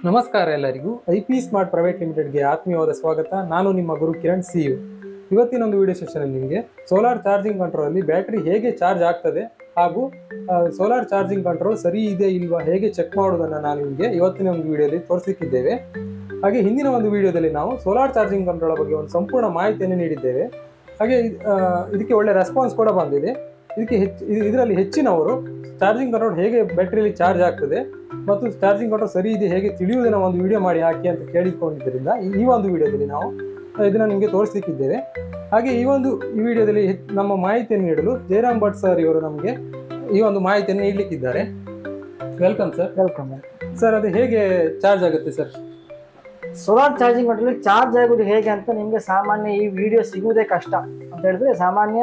ನಮಸ್ಕಾರ ಎಲ್ಲರಿಗೂ IP smart private ಲಿಮಿಟೆಡ್ಗೆ ಆತ್ಮೀಯವಾದ ಸ್ವಾಗತ. ನಾನು ನಿಮ್ಮ ಗುರು ಕಿರಣ್ ಸಿಯು. ಇವತ್ತಿನ ಒಂದು ವಿಡಿಯೋ ಸೆಷನಲ್ಲಿ ನಿಮಗೆ ಸೋಲಾರ್ ಚಾರ್ಜಿಂಗ್ ಕಂಟ್ರೋಲಲ್ಲಿ ಬ್ಯಾಟ್ರಿ ಹೇಗೆ ಚಾರ್ಜ್ ಆಗ್ತದೆ ಹಾಗೂ ಸೋಲಾರ್ ಚಾರ್ಜಿಂಗ್ ಕಂಟ್ರೋಲ್ ಸರಿ ಇದೆ ಇಲ್ವಾ ಹೇಗೆ ಚೆಕ್ ಮಾಡೋದನ್ನು ನಾನು ನಿಮಗೆ ಇವತ್ತಿನ ಒಂದು ವಿಡಿಯೋದಲ್ಲಿ ತೋರಿಸಲಿಕ್ಕಿದ್ದೇವೆ. ಹಾಗೆ ಹಿಂದಿನ ಒಂದು ವಿಡಿಯೋದಲ್ಲಿ ನಾವು ಸೋಲಾರ್ ಚಾರ್ಜಿಂಗ್ ಕಂಟ್ರೋಲ್ ಬಗ್ಗೆ ಒಂದು ಸಂಪೂರ್ಣ ಮಾಹಿತಿಯನ್ನು ನೀಡಿದ್ದೇವೆ. ಹಾಗೆ ಇದಕ್ಕೆ ಒಳ್ಳೆ ರೆಸ್ಪಾನ್ಸ್ ಕೂಡ ಬಂದಿದೆ. ಇದರಲ್ಲಿ ಹೆಚ್ಚಿನವರು ಚಾರ್ಜಿಂಗ್ ಕಂಟ್ರೋಲ್ ಹೇಗೆ ಬ್ಯಾಟ್ರಿಯಲ್ಲಿ ಚಾರ್ಜ್ ಆಗ್ತದೆ ಮತ್ತು ಚಾರ್ಜಿಂಗ್ ಕಂಟ್ರೋಲ್ ಸರಿ ಇದೆ ಹೇಗೆ ತಿಳಿಯುವುದನ್ನು ಒಂದು ವಿಡಿಯೋ ಮಾಡಿ ಹಾಕಿ ಅಂತ ಕೇಳಿಕೊಂಡಿದ್ದರಿಂದ ಈ ಒಂದು ವಿಡಿಯೋದಲ್ಲಿ ನಾವು ಇದನ್ನು ನಿಮಗೆ ತೋರಿಸಲಿಕ್ಕಿದ್ದೇವೆ. ಹಾಗೆ ಈ ವಿಡಿಯೋದಲ್ಲಿ ನಮ್ಮ ಮಾಹಿತಿಯನ್ನು ನೀಡಲು ಜಯರಾಮ್ ಭಟ್ ಸರ್ ಇವರು ನಮಗೆ ಈ ಒಂದು ಮಾಹಿತಿಯನ್ನು ನೀಡಲಿಕ್ಕಿದ್ದಾರೆ. Welcome sir. ವೆಲ್ಕಮ್ ಸರ್, ಅದು ಹೇಗೆ ಚಾರ್ಜ್ ಆಗುತ್ತೆ sir? Solar charging control charge ಆಗೋದು ಹೇಗೆ ಅಂತ ನಿಮಗೆ ಸಾಮಾನ್ಯ ಈ ವಿಡಿಯೋ ಸಿಗುವುದೇ ಕಷ್ಟ ಅಂತ ಹೇಳಿದ್ರೆ, ಸಾಮಾನ್ಯ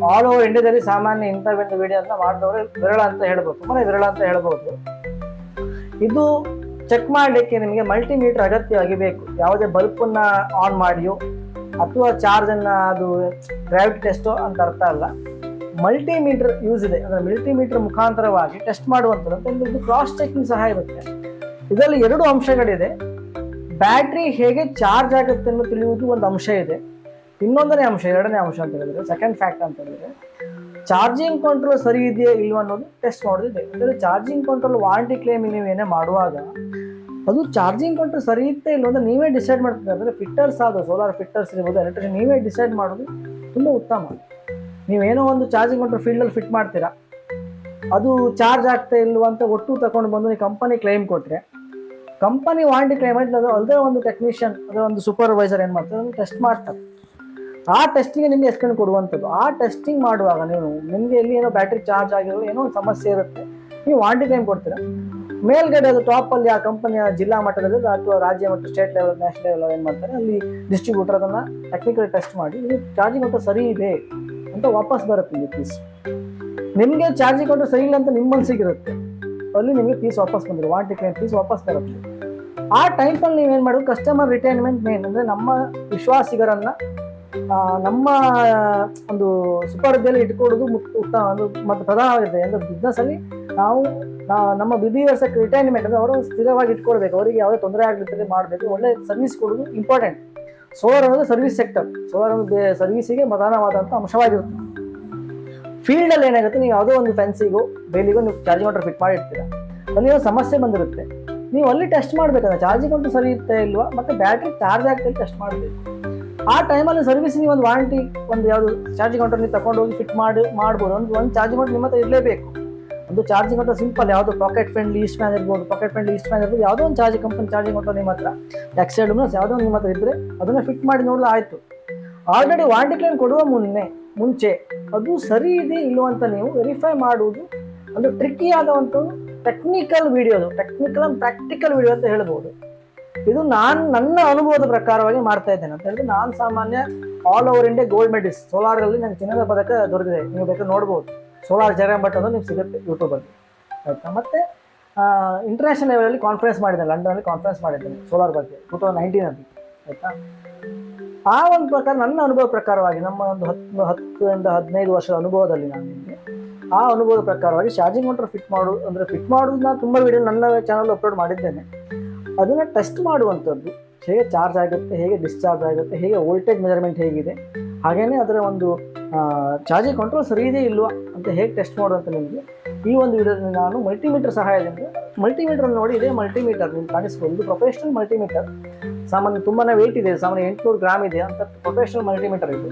ಆಲ್ ಓವರ್ ಇಂಡಿಯಾದಲ್ಲಿ ಸಾಮಾನ್ಯ ಇಂಥ ಒಂದು ವಿಡಿಯೋ ಅಂತ ಮಾಡಿದವರು ವಿರಳ ಅಂತ ಹೇಳ್ಬೋದು, ತುಂಬಾ ವಿರಳ ಅಂತ ಹೇಳ್ಬೋದು. ಇದು ಚೆಕ್ ಮಾಡಲಿಕ್ಕೆ ನಿಮಗೆ ಮಲ್ಟಿಮೀಟರ್ ಅಗತ್ಯವಾಗಿ ಬೇಕು. ಯಾವುದೇ ಬಲ್ಪನ್ನ ಆನ್ ಮಾಡಿಯೋ ಅಥವಾ ಚಾರ್ಜನ್ನು ಅದು ಗ್ರಾವಿಟಿ ಟೆಸ್ಟೋ ಅಂತ ಅರ್ಥ ಅಲ್ಲ. ಮಲ್ಟಿಮೀಟರ್ ಯೂಸ್ ಇದೆ, ಅಂದರೆ ಮಲ್ಟಿಮೀಟರ್ ಮುಖಾಂತರವಾಗಿ ಟೆಸ್ಟ್ ಮಾಡುವಂಥದ್ದು. ಇದು ಕ್ರಾಸ್ ಚೆಕಿಂಗ್ ಸಹ ಇರುತ್ತೆ. ಇದರಲ್ಲಿ ಎರಡು ಅಂಶಗಳಿದೆ. ಬ್ಯಾಟ್ರಿ ಹೇಗೆ ಚಾರ್ಜ್ ಆಗುತ್ತೆ ಅನ್ನೋ ತಿಳಿಯುವುದು ಒಂದು ಅಂಶ ಇದೆ. ಇನ್ನೊಂದನೇ ಅಂಶ, ಎರಡನೇ ಅಂಶ ಅಂತ ಹೇಳಿದ್ರೆ, ಸೆಕೆಂಡ್ ಫ್ಯಾಕ್ಟ್ ಅಂತ ಹೇಳಿದ್ರೆ, ಚಾರ್ಜಿಂಗ್ ಕಂಟ್ರೋಲ್ ಸರಿ ಇದೆಯಾ ಇಲ್ವ ಅನ್ನೋದು ಟೆಸ್ಟ್ ಮಾಡೋದಿದೆ. ಅಂದರೆ ಚಾರ್ಜಿಂಗ್ ಕಂಟ್ರೋಲ್ ವಾರಂಟಿ ಕ್ಲೇಮಿಂಗ್ ನೀವು ಏನೇ ಮಾಡುವಾಗ ಅದು ಚಾರ್ಜಿಂಗ್ ಕಂಟ್ರೋಲ್ ಸರಿ ಇತ್ತೆ ಇಲ್ಲ ಅಂದರೆ ನೀವೇ ಡಿಸೈಡ್ ಮಾಡ್ತೀರಾ. ಅಂದರೆ ಫಿಟ್ಟರ್ಸ್ ಆದ ಸೋಲಾರ್ ಫಿಟ್ಟರ್ಸ್ ಇರ್ಬೋದು, ಎಲೆಕ್ಟ್ರಿಷಿಯನ್, ನೀವೇ ಡಿಸೈಡ್ ಮಾಡೋದು ತುಂಬ ಉತ್ತಮ. ನೀವೇನೋ ಒಂದು ಚಾರ್ಜಿಂಗ್ ಕಂಟ್ರೋಲ್ ಫೀಲ್ಡಲ್ಲಿ ಫಿಟ್ ಮಾಡ್ತೀರಾ, ಅದು ಚಾರ್ಜ್ ಆಗ್ತಾ ಇಲ್ವ ಅಂತ ಒಟ್ಟು ತಗೊಂಡು ಬಂದು ನೀವು ಕಂಪನಿ ಕ್ಲೈಮ್ ಕೊಟ್ಟರೆ, ಕಂಪನಿ ವಾರಂಟಿ ಕ್ಲೈಮ್ ಮಾಡಿ ಅದು ಅಲ್ಲದೆ ಒಂದು ಟೆಕ್ನಿಷಿಯನ್, ಅದರ ಒಂದು ಸೂಪರ್ವೈಸರ್ ಏನು ಮಾಡ್ತಾರೆ, ಅದನ್ನು ಟೆಸ್ಟ್ ಮಾಡ್ತಾರೆ. ಆ ಟೆಸ್ಟಿಂಗ್ ನಿಮಗೆ ಎಕ್ಸ್ಪ್ಲೇನ್ ಕೊಡುವಂಥದ್ದು. ಆ ಟೆಸ್ಟಿಂಗ್ ಮಾಡುವಾಗ ನಿಮಗೆ ಎಲ್ಲಿ ಏನೋ ಬ್ಯಾಟ್ರಿ ಚಾರ್ಜ್ ಆಗಿರೋ ಏನೋ ಒಂದು ಸಮಸ್ಯೆ ಇರುತ್ತೆ, ನೀವು ವಾರಂಟಿ ಕ್ಲೈಮ್ ಕೊಡ್ತೀರಾ. ಮೇಲ್ಗಡೆ ಅದು ಟಾಪಲ್ಲಿ ಆ ಕಂಪನಿಯ ಜಿಲ್ಲಾ ಮಟ್ಟದಲ್ಲಿ ಅಥವಾ ರಾಜ್ಯ ಮಟ್ಟ, ಸ್ಟೇಟ್ ಲೆವೆಲ್, ನ್ಯಾಷನಲ್ ಲೆವೆಲ್ ಏನು ಮಾಡ್ತಾರೆ, ಅಲ್ಲಿ ಡಿಸ್ಟ್ರಿಬ್ಯೂಟರ್ ಅದನ್ನು ಟೆಕ್ನಿಕಲ್ ಟೆಸ್ಟ್ ಮಾಡಿ ಇದು ಚಾರ್ಜಿಂಗ್ ಕಂಟ್ರೋಲ್ ಸರಿ ಇದೆ ಅಂತ ವಾಪಸ್ ಬರುತ್ತೆ ನಿಮಗೆ ಪೀಸ್. ನಿಮಗೆ ಚಾರ್ಜಿಂಗ್ ಕಂಟ್ರೋಲ್ ಸರಿ ಇಲ್ಲ ಅಂತ ನಿಮ್ಮ ಮನಸ್ಸಿಗಿರುತ್ತೆ, ಅಲ್ಲಿ ನಿಮಗೆ ಪೀಸ್ ವಾಪಸ್ ಬಂದಿರೋ ವಾರಂಟಿ ಕ್ಲೈಮ್ ಪೀಸ್ ವಾಪಸ್ ಬರುತ್ತೆ. ಆ ಟೈಮಲ್ಲಿ ನೀವೇನು ಮಾಡೋದು, ಕಸ್ಟಮರ್ ರಿಟೈನ್ಮೆಂಟ್ ಮೇನ್, ಅಂದರೆ ನಮ್ಮ ವಿಶ್ವಾಸಿಗರನ್ನು ನಮ್ಮ ಒಂದು ಸುಪರ್ದಿಯಲ್ಲಿ ಇಟ್ಕೊಳ್ಳೋದು ಉತ್ತಮ, ಅದು ಮತ್ತು ಪ್ರಧಾನವಾಗಿದೆ. ಅಂದರೆ ಬಿಸ್ನೆಸ್ಸಲ್ಲಿ ನಾವು ನಮ್ಮ ಬಿಲಿಯರ್ಸ್ ರಿಟೈನ್ಮೆಂಟ್, ಅಂದರೆ ಅವರು ಸ್ಥಿರವಾಗಿ ಇಟ್ಕೊಳ್ಬೇಕು, ಅವರಿಗೆ ಯಾವುದೇ ತೊಂದರೆ ಆಗಲಿಕ್ಕೆ ಮಾಡಬೇಕು, ಒಳ್ಳೆ ಸರ್ವಿಸ್ ಕೊಡೋದು ಇಂಪಾರ್ಟೆಂಟ್. ಸೋಲಾರ್ ಅನ್ನೋದು ಸರ್ವಿಸ್ ಸೆಕ್ಟರ್, ಸೋಲಾರ್ ಅನ್ನೋದು ಸರ್ವಿಸಿಗೆ ಪ್ರಧಾನವಾದಂಥ ಅಂಶವಾಗಿರುತ್ತೆ. ಫೀಲ್ಡಲ್ಲಿ ಏನಾಗುತ್ತೆ, ನೀವು ಯಾವುದೋ ಒಂದು ಫೆನ್ಸಿಗೋ ಬೇಲಿಗೋ ನೀವು ಚಾರ್ಜಿಂಗ್ ಕಂಟ್ರೋಲ್ ಫಿಟ್ ಮಾಡಿರ್ತೀರ, ಅಲ್ಲಿ ಒಂದು ಸಮಸ್ಯೆ ಬಂದಿರುತ್ತೆ, ನೀವು ಅಲ್ಲಿ ಟೆಸ್ಟ್ ಮಾಡಬೇಕಂದ್ರೆ ಚಾರ್ಜಿಂಗ್ ಕಂಟ್ರೋಲ್ ಸರಿ ಇರ್ತಾ ಇಲ್ವಾ ಮತ್ತು ಬ್ಯಾಟ್ರಿ ಚಾರ್ಜ್ ಆಗ್ತಾ ಟೆಸ್ಟ್ ಮಾಡಬೇಕು. ಆ ಟೈಮಲ್ಲಿ ಸರ್ವಿಸಿಗೆ ಒಂದು ವಾರಂಟಿ, ಒಂದು ಯಾವುದು ಚಾರ್ಜಿಂಗ್ ಕಂಟ್ರೋಲ್ ನೀವು ತಗೊಂಡೋಗಿ ಫಿಟ್ ಮಾಡ್ಬೋದು. ಒಂದು ಚಾರ್ಜಿಂಗ್ ಕಂಟ್ರೋಲ್ ನಿಮ್ಮ ಹತ್ರ ಇರಲೇಬೇಕು. ಒಂದು ಚಾರ್ಜಿಂಗ್ ಕಂಟ್ರೋಲ್ ಸಿಂಪಲ್, ಯಾವುದು ಪಾಕೆಟ್ ಫ್ರೆಂಡ್ಲಿ ಈಸ್ಟ್ ಮ್ಯಾನ್ ಇರ್ಬೋದು, ಯಾವುದೋ ಒಂದು ಕಂಪನಿ ಚಾರ್ಜಿಂಗ್ ಕಂಟ್ರೋಲ್ ನಿಮ್ಮ ಹತ್ರ ಎಕ್ಸೈಡ್ ಯಾವುದೋ ಒಂದು ನಿಮ್ಮ ಹತ್ರ ಇದ್ದರೆ ಅದನ್ನು ಫಿಟ್ ಮಾಡಿ ನೋಡಲು ಆಯಿತು. ಆಲ್ರೆಡಿ ವಾರಂಟಿ ಕ್ಲೇಮ್ ಕೊಡುವ ಮುಂಚೆ ಅದು ಸರಿ ಇದೆ ಇಲ್ಲೋ ಅಂತ ನೀವು ವೆರಿಫೈ ಮಾಡುವುದು ಒಂದು ಟ್ರಿಕ್ಕಿ ಆದಂಥದ್ದು ಟೆಕ್ನಿಕಲ್ ವಿಡಿಯೋದು, ಪ್ರಾಕ್ಟಿಕಲ್ ವಿಡಿಯೋ ಅಂತ ಹೇಳ್ಬೋದು. ಇದು ನನ್ನ ಅನುಭವದ ಪ್ರಕಾರವಾಗಿ ಮಾಡ್ತಾ ಇದ್ದೇನೆ ಅಂತ ಹೇಳಿದ್ರೆ, ನಾನು ಸಾಮಾನ್ಯ all over India gold medalist ಸೋಲಾರಲ್ಲಿ ನಂಗೆ ಚಿನ್ನದ ಪದಕ ದೊರೆತಿದೆ. ನೀವು ಬೇಕಾದ್ರೆ ನೋಡ್ಬೋದು, ಸೋಲಾರ್ ಜಯರಾಮ್ ಭಟ್ ನಿಮ್ಗೆ ಸಿಗುತ್ತೆ ಯೂಟ್ಯೂಬಲ್ಲಿ, ಆಯಿತಾ. ಮತ್ತು ಇಂಟರ್ನ್ಯಾಷನಲ್ ಲೆವೆಲಲ್ಲಿ ಕಾನ್ಫರೆನ್ಸ್ ಮಾಡಿದ್ದೇನೆ, ಲಂಡನಲ್ಲಿ ಕಾನ್ಫರೆನ್ಸ್ ಮಾಡಿದ್ದೇನೆ ಸೋಲಾರ್ ಬಗ್ಗೆ 2019 ಆಯಿತಾ. ಆ ಒಂದು ಪ್ರಕಾರ ನನ್ನ ಅನುಭವ ಪ್ರಕಾರವಾಗಿ, ನಮ್ಮ ಒಂದು 10ರಿಂದ 15 ವರ್ಷದ ಅನುಭವದಲ್ಲಿ ನಾನು ನಿಮಗೆ ಆ ಅನುಭವದ ಪ್ರಕಾರವಾಗಿ ಚಾರ್ಜಿಂಗ್ ಕಂಟ್ರೋಲ್ ಫಿಟ್ ಮಾಡೋದು ನಾನು ತುಂಬ ವಿಡಿಯೋ ನನ್ನ ಚಾನಲ್ ಅಪ್ಲೋಡ್ ಮಾಡಿದ್ದೇನೆ. ಅದನ್ನು ಟೆಸ್ಟ್ ಮಾಡುವಂಥದ್ದು, ಹೇಗೆ ಚಾರ್ಜ್ ಆಗುತ್ತೆ, ಹೇಗೆ ಡಿಸ್ಚಾರ್ಜ್ ಆಗುತ್ತೆ, ಹೇಗೆ ವೋಲ್ಟೇಜ್ ಮೆಜರ್ಮೆಂಟ್ ಹೇಗಿದೆ, ಹಾಗೆಯೇ ಅದರ ಒಂದು ಚಾರ್ಜಿಂಗ್ ಕಂಟ್ರೋಲ್ ಸರಿ ಇದೆ ಇಲ್ವಾ ಅಂತ ಹೇಗೆ ಟೆಸ್ಟ್ ಮಾಡುವಂಥ ನಿಮಗೆ ಈ ಒಂದು ವಿಡಿಯೋದಲ್ಲಿ ನಾನು ಮಲ್ಟಿಮೀಟರ್ ಸಹಾಯದಿಂದ, ಮಲ್ಟಿಮೀಟರ್ ನೋಡಿ, ಇದೇ ಮಲ್ಟಿಮೀಟರ್ ನಿಮ್ಗೆ ಕಾಣಿಸ್ಬೋದು. ಇದು ಪ್ರೊಫೆಷನಲ್ ಮಲ್ಟಿಮೀಟರ್, ಸಾಮಾನ್ಯ ತುಂಬಾ ವೆಯ್ಟ್ ಇದೆ, ಸಾಮಾನ್ಯ 800 ಗ್ರಾಮ್ ಇದೆ ಅಂತ ಪ್ರೊಫೆಷನಲ್ ಮಲ್ಟಿಮೀಟರ್ ಇದು.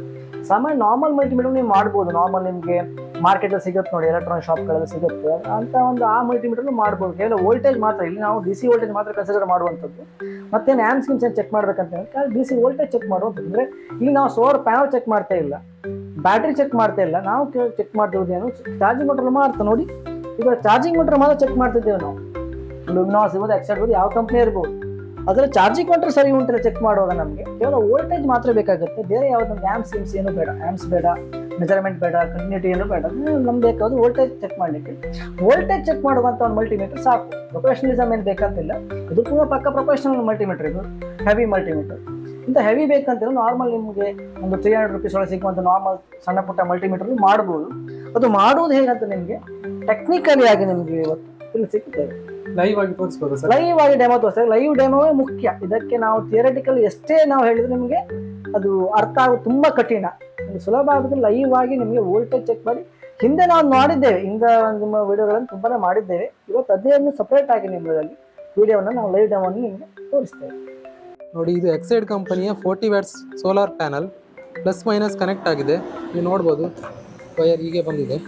ಸಾಮಾನ್ಯ ನಾರ್ಮಲ್ ಮಲ್ಟಿಮೀಟರ್ ನೀವು ಮಾಡ್ಬೋದು, ನಾರ್ಮಲ್ ನಿಮಗೆ ಮಾರ್ಕೆಟಲ್ಲಿ ಸಿಗುತ್ತೆ ನೋಡಿ, ಎಲೆಕ್ಟ್ರಾನಿಕ್ ಶಾಪ್ಗಳಲ್ಲಿ ಸಿಗುತ್ತೆ ಅಂತ ಒಂದು ಆ ಮಲ್ಟಿಮೀಟರ್ನು ಮಾಡ್ಬೋದು. ಕೇವಲ ವೋಲ್ಟೇಜ್ ಮಾತ್ರ, ಇಲ್ಲಿ ನಾವು DC ವೋಲ್ಟೇಜ್ ಮಾತ್ರ ಕನ್ಸಿಡರ್ ಮಾಡುವಂಥದ್ದು. ಮತ್ತೇನು ಆ್ಯಮ್ಸ್ ಚೆಕ್ ಮಾಡ್ಬೇಕಂತ ಹೇಳಿದ್ರೆ DC ವೋಲ್ಟೇಜ್ ಚೆಕ್ ಮಾಡುವಂಥದ್ದು. ಅಂದರೆ ಇಲ್ಲಿ ನಾವು ಸೋಲಾರ್ ಪ್ಯಾನಲ್ ಚೆಕ್ ಮಾಡ್ತಾ ಇಲ್ಲ, ಬ್ಯಾಟ್ರಿ ಚೆಕ್ ಮಾಡ್ತಾ ಇಲ್ಲ, ನಾವು ಚೆಕ್ ಮಾಡ್ತಿರೋದು ಏನು, ಚಾರ್ಜಿಂಗ್ ಕಂಟ್ರೋಲ್ ಮಾತ್ರ. ನೋಡಿ, ಈಗ ಚಾರ್ಜಿಂಗ್ ಕಂಟ್ರೋಲ್ ಮಾತ್ರ ಚೆಕ್ ಮಾಡ್ತಿದ್ದೇವೆ ನಾವು. ಲುಮಿನಾಸ್ ಇರ್ಬೋದು, ಎಕ್ಸೈಡ್ ಇರ್ಬೋದು, ಯಾವ ಕಂಪ್ನಿ ಇರ್ಬೋದು, ಅದರ ಚಾರ್ಜಿಂಗ್ ಕಂಟ್ರೋಲ್ ಸರಿ ಉಂಟಲ್ಲ ಚೆಕ್ ಮಾಡುವಾಗ ನಮಗೆ ಕೇವಲ ವೋಲ್ಟೇಜ್ ಮಾತ್ರ ಬೇಕಾಗುತ್ತೆ. ಬೇರೆ ಯಾವ್ದು ನಮ್ಗೆ ಆ್ಯಮ್ಸ್ ಏನು ಬೇಡ, ಆ್ಯಮ್ಸ್ ಬೇಡ, ಮೆಜರ್ಮೆಂಟ್ ಬೇಡ, ಕಂಟಿನ್ಯೂಟಿ ಏನು ಬೇಡ. ನಮ್ಗೆ ಬೇಕಾದ್ರು ವೋಲ್ಟೇಜ್ ಚೆಕ್ ಮಾಡಲಿಕ್ಕೆ ವೋಲ್ಟೇಜ್ ಚೆಕ್ ಮಾಡುವಂಥ ಒಂದು ಮಲ್ಟಿಮೀಟರ್ ಸಾಕು. ಪ್ರೊಫೆಷನಲಿಸಮ್ ಏನು ಬೇಕಂತಿಲ್ಲ, ಇದು ಕೂಡ ಪಕ್ಕ ಪ್ರೊಫೆಷನಲ್ ಮಲ್ಟಿಮೀಟರ್, ಇದು ಹೆವಿ ಮಲ್ಟಿಮೀಟರ್. ಇಂಥ ಹೆವಿ ಬೇಕಂತಿಲ್ಲ, ನಾರ್ಮಲ್ ನಿಮಗೆ ಒಂದು 300 ರೂಪೀಸ್ ಒಳಗೆ ಸಿಗುವಂಥ ನಾರ್ಮಲ್ ಸಣ್ಣ ಪುಟ್ಟ ಮಲ್ಟಿಮೀಟರ್ ಮಾಡ್ಬೋದು. ಅದು ಮಾಡುವುದು ಹೇಗಂತ ನಿಮಗೆ ಟೆಕ್ನಿಕಲಿ ಆಗಿ ನಿಮಗೆ ಇವತ್ತು ತಿಳಿಸಿದ್ದೇವೆ. ಲೈವ್ ಆಗಿ ತೋರಿಸ್ಬೋದು ಸರ್? ಲೈವ್ ಆಗಿ ಡೆಮೋ ತೋರಿಸ್ತಾರೆ. ಲೈವ್ ಡೆಮೋವೇ ಮುಖ್ಯ. ಇದಕ್ಕೆ ನಾವು ಥಿಯರಿಟಿಕಲ್ ಎಷ್ಟೇ ನಾವು ಹೇಳಿದ್ರೆ ನಿಮಗೆ ಅದು ಅರ್ಥ ಆಗೋದು ತುಂಬಾ ಕಠಿಣ. ಸುಲಭ ಆಗುತ್ತೆ ಲೈವ್ ಆಗಿ ನಿಮಗೆ ವೋಲ್ಟೇಜ್ ಚೆಕ್ ಮಾಡಿ. ಹಿಂದೆ ನಾವು ಮಾಡಿದ್ದೇವೆ, ಹಿಂದೆ ನಿಮ್ಮ ವಿಡಿಯೋಗಳನ್ನು ತುಂಬಾನೇ ಮಾಡಿದ್ದೇವೆ. ಇವತ್ತು ಅದೇ ಸಪ್ರೇಟ್ ಆಗಿ ನಿಮ್ಮಲ್ಲಿ ವಿಡಿಯೋವನ್ನು ನಾವು ಲೈವ್ ಡೆಮೋವನ್ನು ನಿಮಗೆ ತೋರಿಸ್ತೇವೆ. ನೋಡಿ, ಇದು ಎಕ್ಸೈಡ್ ಕಂಪನಿಯ 40 watts solar panel plus minus connect ಆಗಿದೆ. ನೀವು ನೋಡ್ಬೋದು, ವೈರ್ ಹೀಗೆ ಬಂದಿದೆ.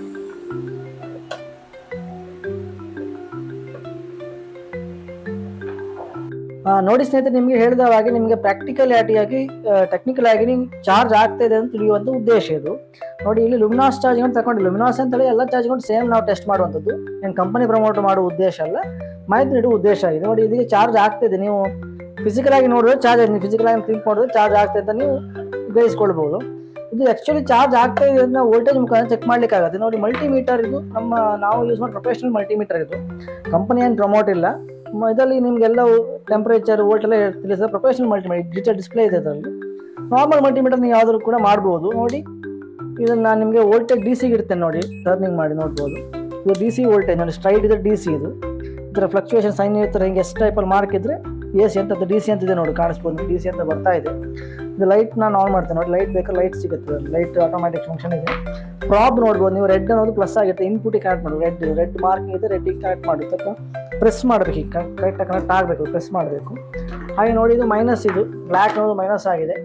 ನೋಡಿ ಸ್ನೇಹಿತರೆ, ನಿಮಗೆ ಹೇಳಿದ ಹಾಗೆ ನಿಮಗೆ ಪ್ರಾಕ್ಟಿಕಲ್ ಆಗಿ ಟೆಕ್ನಿಕಲ್ ಆಗಿ ಚಾರ್ಜ್ ಆಗ್ತಾ ಇದೆ ಅಂತ ತಿಳಿಯುವಂಥ ಉದ್ದೇಶ ಇದು. ನೋಡಿ, ಇಲ್ಲಿ ಲುಮಿನಾಸ್ ಚಾರ್ಜಿಂಗ್ ಅಂತ ತಗೊಂಡು, ಲುಮಿನಾಸ್ ಅಂತೇಳಿ ಎಲ್ಲ ಚಾರ್ಜಿಂಗ್ ಸೇಮ್ ನಾವು ಟೆಸ್ಟ್ ಮಾಡುವಂಥದ್ದು. ಏನು ಕಂಪನಿ ಪ್ರಮೋಟ್ ಮಾಡುವ ಉದ್ದೇಶ ಅಲ್ಲ, ಮಾಹಿತಿ ನೀಡುವ ಉದ್ದೇಶ ಆಗಿದೆ. ನೋಡಿ, ಇದಕ್ಕೆ ಚಾರ್ಜ್ ಆಗ್ತಿದೆ. ನೀವು ಫಿಸಿಕಲ್ ಆಗಿ ನೋಡಿದ್ರೆ ಚಾರ್ಜ್ ಆಗಿದೆ, ಫಿಸಿಕಲ್ ಆಗಿ ಥಿಂಕ್ ಮಾಡಿದ್ರೆ ಚಾರ್ಜ್ ಆಗ್ತದೆ ಅಂತ ನೀವು ಗ್ರಹಿಸ್ಕೊಳ್ಬಹುದು. ಇದು ಆಕ್ಚುಲಿ ಚಾರ್ಜ್ ಆಗ್ತಾ ಇದೆ ಅಂತ ವೋಲ್ಟೇಜ್ ಮುಖಾಂತರ ಚೆಕ್ ಮಾಡ್ಲಿಕ್ಕೆ ಆಗುತ್ತೆ. ನೋಡಿ, ಮಲ್ಟಿಮೀಟರ್ ಇದು ನಾವು ಯೂಸ್ ಮಾಡಿ ಪ್ರೊಫೆಷನಲ್ ಮಲ್ಟಿಮೀಟರ್ ಇದು. ಕಂಪನಿ ಏನು ಪ್ರಮೋಟ್ ಇಲ್ಲ. ಇದರಲ್ಲಿ ನಿಮಗೆಲ್ಲ ಟೆಂಪರೇಚರ್ ವೋಲ್ಟ್ ಎಲ್ಲ ತಿಳಿಸಿದ ಪ್ರೊಫೆಷನಲ್ ಮಲ್ಟಿಮೀಟರ್ ಡಿಜಿಟಲ್ ಡಿಸ್ಪ್ಲೇ ಇದೆ. ಇದರಲ್ಲಿ ನಾರ್ಮಲ್ ಮಲ್ಟಿಮೀಟರ್ ನೀವು ಯಾವ್ದಾದ್ರು ಕೂಡ ಮಾಡ್ಬೋದು. ನೋಡಿ, ಇದನ್ನು ನಾನು ನಿಮಗೆ ವೋಲ್ಟೇಜ್ ಡಿ ಸಿಗೆ ಇಡ್ತೇನೆ. ನೋಡಿ, ಟರ್ನಿಂಗ್ ಮಾಡಿ ನೋಡ್ಬೋದು. ಇದು ಡಿ ಸಿ ವೋಲ್ಟೇಜ್. ನೋಡಿ, ಸ್ಟ್ರೈಟ್ ಇದೆ ಡಿ ಸಿ. ಇದು ಇದರ ಫ್ಲಕ್ಚುಯೇಷನ್ ಸೈನ್ ಇರ್ತಾರೆ. ಹಿಂಗೆ ಎಷ್ಟು ಟೈಪಲ್ಲಿ ಮಾರ್ಕ್ ಇದ್ರೆ ಎ ಸಿ ಅಂತ ಡಿ ಸಿ ಅಂತ ಇದೆ. ನೋಡಿ, ಕಾಣಿಸ್ಬೋದು, ಡಿ ಸಿ ಅಂತ ಬರ್ತಾ ಇದೆ. ಇದು ಲೈಟ್ ನಾನು ಆನ್ ಮಾಡ್ತೇನೆ. ನೋಡಿ, ಲೈಟ್ ಬೇಕಾದ್ರೆ ಲೈಟ್ ಸಿಗುತ್ತೆ. ಲೈಟ್ ಆಟೋಮ್ಯಾಟಿಕ್ ಫಂಕ್ಷನ್ ಇದೆ. ಪ್ರಾಬ್ ನೋಡ್ಬೋದು ನೀವು. ರೆಡ್ ಅನ್ನೋದು ಪ್ಲಸ್ ಆಗುತ್ತೆ. ಇನ್ಪುಟಿಗೆ ಕನೆಕ್ಟ್ ಮಾಡಿ. ರೆಡ್ ಮಾರ್ಕಿಂಗ್ ಇದೆ, ರೆಡ್ಡಿಗೆ ಕನೆಕ್ಟ್ ಮಾಡುತ್ತೆ. ಪ್ರೆಸ್ ಮಾಡಬೇಕು. ಈಗ ಕರೆಕ್ಟಾಗಿ ಕನೆಕ್ಟ್ ಆಗಬೇಕು, ಪ್ರೆಸ್ ಮಾಡಬೇಕು. ಹಾಗೆ ನೋಡಿ, ಇದು ಮೈನಸ್. ಇದು ಬ್ಲ್ಯಾಕ್ ಅನ್ನೋದು ಮೈನಸ್ ಆಗಿದೆ.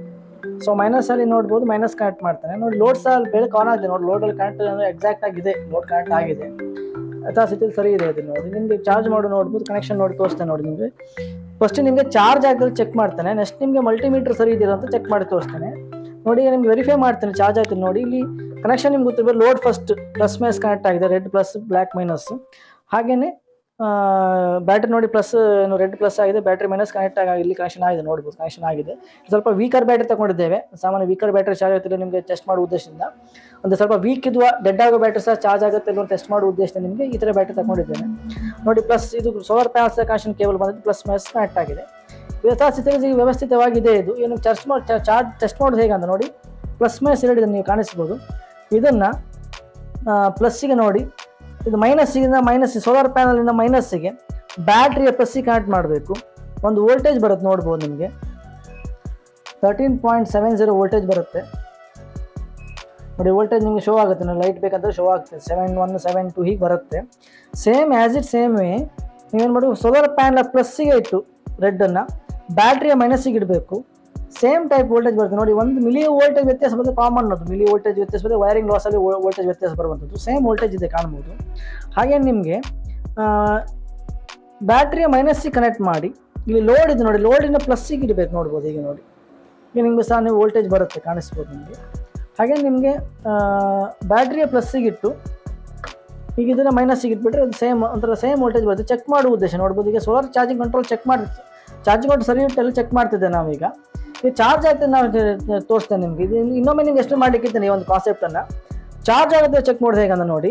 ಸೊ ಮೈನಸಲ್ಲಿ ನೋಡ್ಬೋದು, ಮೈನಸ್ ಕನೆಕ್ಟ್ ಮಾಡ್ತಾನೆ. ನೋಡಿ, ಲೋಡ್ ಸಹ ಬೆಳಕು ಆನ್ ಆಗಿದೆ. ನೋಡಿ, ಲೋಡಲ್ಲಿ ಕನೆಕ್ಟ್ ಎಕ್ಸಾಕ್ಟ್ ಆಗಿದೆ. ಲೋಡ್ ಕನೆಕ್ಟ್ ಆಗಿದೆ, ಯಥಾಸ್ಥಿತಿಯಲ್ಲಿ ಸರಿ ಇದೆ. ಅದು ನೋಡಿ, ನಿಮಗೆ ಚಾರ್ಜ್ ಮಾಡಿ ನೋಡ್ಬೋದು. ಕನೆಕ್ಷನ್ ನೋಡಿ ತೋರಿಸ್ತೇನೆ. ನೋಡಿ, ನಿಮಗೆ ಫಸ್ಟ್ ನಿಮಗೆ ಚಾರ್ಜ್ ಆಗ್ತದೆ ಚೆಕ್ ಮಾಡ್ತಾನೆ. ನೆಕ್ಸ್ಟ್ ನಿಮಗೆ ಮಲ್ಟಿಮೀಟರ್ ಸರಿ ಇದೆಯಾ ಅಂತ ಚೆಕ್ ಮಾಡಿ ತೋರಿಸ್ತಾನೆ. ನೋಡಿ, ನಿಮ್ಗೆ ವೆರಿಫೈ ಮಾಡ್ತೇನೆ ಚಾರ್ಜ್ ಆಗ್ತದೆ. ನೋಡಿ, ಇಲ್ಲಿ ಕನೆಕ್ಷನ್ ನಿಮ್ಗೆ ಗೊತ್ತಿರ್ಬೋದು. Load first plus minus connect ಆಗಿದೆ. Red plus, black minus. ಹಾಗೇನೆ ಬ್ಯಾಟ್ರಿ ನೋಡಿ, ಪ್ಲಸ್ ರೆಡ್ ಪ್ಲಸ್ ಆಗಿದೆ, ಬ್ಯಾಟ್ರಿ ಮೈನಸ್ ಕನೆಕ್ಟ್ ಆಗಿ ಇಲ್ಲಿ ಕನೆಕ್ಷನ್ ಆಗಿದೆ. ನೋಡ್ಬೋದು, ಕನೆಕ್ಷನ್ ಆಗಿದೆ. ಸ್ವಲ್ಪ ವೀಕರ್ ಬ್ಯಾಟ್ರಿ ತಗೊಂಡಿದ್ದೇವೆ. ಸಾಮಾನ್ಯ ವೀಕರ್ ಬ್ಯಾಟ್ರಿ ಚಾರ್ಜ್ ಆಗ್ತಿಲ್ಲ ನಿಮಗೆ ಟೆಸ್ಟ್ ಮಾಡುವ ಉದ್ದೇಶದಿಂದ. ಒಂದು ಸ್ವಲ್ಪ ವೀಕ್ ಇದ್ವಾ ಡೆಡ್ ಆಗೋ ಬ್ಯಾಟ್ರಿ ಸಹ ಚಾರ್ಜ್ ಆಗುತ್ತೆ ಇಲ್ಲ ಟೆಸ್ಟ್ ಮಾಡುವ ಉದ್ದೇಶದಿಂದ ನಿಮಗೆ ಈ ಥರ ಬ್ಯಾಟ್ರಿ ತಗೊಂಡಿದ್ದೇನೆ. ನೋಡಿ, ಪ್ಲಸ್ ಇದು ಸೋಲಾರ್ ಪ್ಯಾನಲ್ಸ್ ಕನೆಕ್ಷನ್ ಕೇಬಲ್ ಬಂದಿದ್ದು ಪ್ಲಸ್ ಮೈನಸ್ ಕನೆಕ್ಟ್ ಆಗಿದೆ. ಯಥಾಸ್ಥಿತಿಯಲ್ಲಿ ವ್ಯವಸ್ಥಿತವಾಗಿದೆ. ಇದು ಏನು ಚಾರ್ಜ್ ಟೆಸ್ಟ್ ಮಾಡೋದು ಹೇಗೆ ಅಂತ ನೋಡಿ, ಪ್ಲಸ್ ಮೈನಸ್ ಎರಡಿದೆ ನೀವು ಕಾಣಿಸ್ಬೋದು. ಇದನ್ನು ಪ್ಲಸ್ಸಿಗೆ ನೋಡಿ, ಇದು ಮೈನಸ್ಸಿಗಿಂದ ಮೈನಸ್, ಸೋಲಾರ್ ಪ್ಯಾನಲಿಂದ ಮೈನಸ್ಸಿಗೆ ಬ್ಯಾಟ್ರಿಯ ಪ್ಲಸ್ಸಿಗೆ ಕನೆಕ್ಟ್ ಮಾಡಬೇಕು. ಒಂದು ವೋಲ್ಟೇಜ್ ಬರುತ್ತೆ ನೋಡ್ಬೋದು ನಿಮಗೆ. 13.70 ವೋಲ್ಟೇಜ್ ಬರುತ್ತೆ. ನೋಡಿ, ವೋಲ್ಟೇಜ್ ನಿಮಗೆ ಶೋ ಆಗುತ್ತೆ. ನಾವು ಲೈಟ್ ಬೇಕಂದ್ರೆ ಶೋ ಆಗುತ್ತೆ. 71, 72 ಹೀಗೆ ಬರುತ್ತೆ. Same as it same way ನೀವೇನು ಮಾಡಿ, ಸೋಲಾರ್ ಪ್ಯಾನಲ್ ಪ್ಲಸ್ಸಿಗೆ ಇಟ್ಟು ರೆಡ್ಡನ್ನು ಬ್ಯಾಟ್ರಿಯ ಮೈನಸ್ಸಿಗೆ ಇಡಬೇಕು. ಸೇಮ್ ಟೈಪ್ ವೋಲ್ಟೇಜ್ ಬರುತ್ತೆ. ನೋಡಿ, 1 ಮಿಲಿ ವೋಲ್ಟೇಜ್ ವ್ಯತ್ಯಾಸ ಬರುತ್ತೆ. ಕಾಮನ್ ಅದು ಮಿಲಿ ವೋಲ್ಟೇಜ್ ವ್ಯತ್ಯಾಸ ಬರುತ್ತೆ. ವೈರಿಂಗ್ ಲಾಸಲ್ಲಿ ವೋಲ್ಟೇಜ್ ವ್ಯತ್ಯಾಸ ಬರುವಂಥದ್ದು. ಸೇಮ್ ವೋಲ್ಟೇಜ್ ಇದೆ ಕಾಣ್ಬೋದು. ಹಾಗೆ ನಿಮಗೆ ಬ್ಯಾಟ್ರಿಯ ಮೈನಸ್ಸಿಗೆ ಕನೆಕ್ಟ್ ಮಾಡಿ ಇಲ್ಲಿ ಲೋಡ್ ಇದೆ. ನೋಡಿ, ಲೋಡಿನ ಪ್ಲಸ್ಸಿಗೆ ಇಡಬೇಕು. ನೋಡ್ಬೋದು, ಈಗ ನೋಡಿ, ಈಗ ನಿಮಗೆ ಸಹ ನೀವು ವೋಲ್ಟೇಜ್ ಬರುತ್ತೆ, ಕಾಣಿಸ್ಬೋದು ನಿಮಗೆ. ಹಾಗೆ ನಿಮಗೆ ಬ್ಯಾಟ್ರಿಯ ಪ್ಲಸ್ಸಿಗೆ ಇಟ್ಟು ಈಗ ಇದನ್ನು ಮೈನಸ್ಸಿಗೆ ಇಟ್ಬಿಟ್ರೆ ಅದು ಸೇಮ್ ವೋಲ್ಟೇಜ್ ಬರುತ್ತೆ. ಚೆಕ್ ಮಾಡುವ ಉದ್ದೇಶ ನೋಡ್ಬೋದು. ಈಗ ಸೋಲಾರ್ ಚಾರ್ಜಿಂಗ್ ಕಂಟ್ರೋಲ್ ಚೆಕ್ ಮಾಡಿ, ಚಾರ್ಜಿಂಗ್ ಕಂಟ್ರೋಲ್ ಸರಿ ಇಟ್ಟೆಲ್ಲ ಚೆಕ್ ಮಾಡ್ತಿದ್ದೆ ನಾವೀಗ. ಈಗ ಚಾರ್ಜ್ ಆಗ್ತದೆ ನಾವು ತೋರಿಸ್ತೇನೆ ನಿಮಗೆ. ಇದು ಇನ್ನೊಮ್ಮೆ ನಿಮ್ಗೆ ಎಷ್ಟು ಮಾಡಲಿಕ್ಕಿದ್ದೇನೆ ಈ ಒಂದು ಕಾನ್ಸೆಪ್ಟನ್ನು. ಚಾರ್ಜ್ ಆಗುತ್ತೆ ಚೆಕ್ ಮಾಡೋದು ಹೇಗಂತ ನೋಡಿ.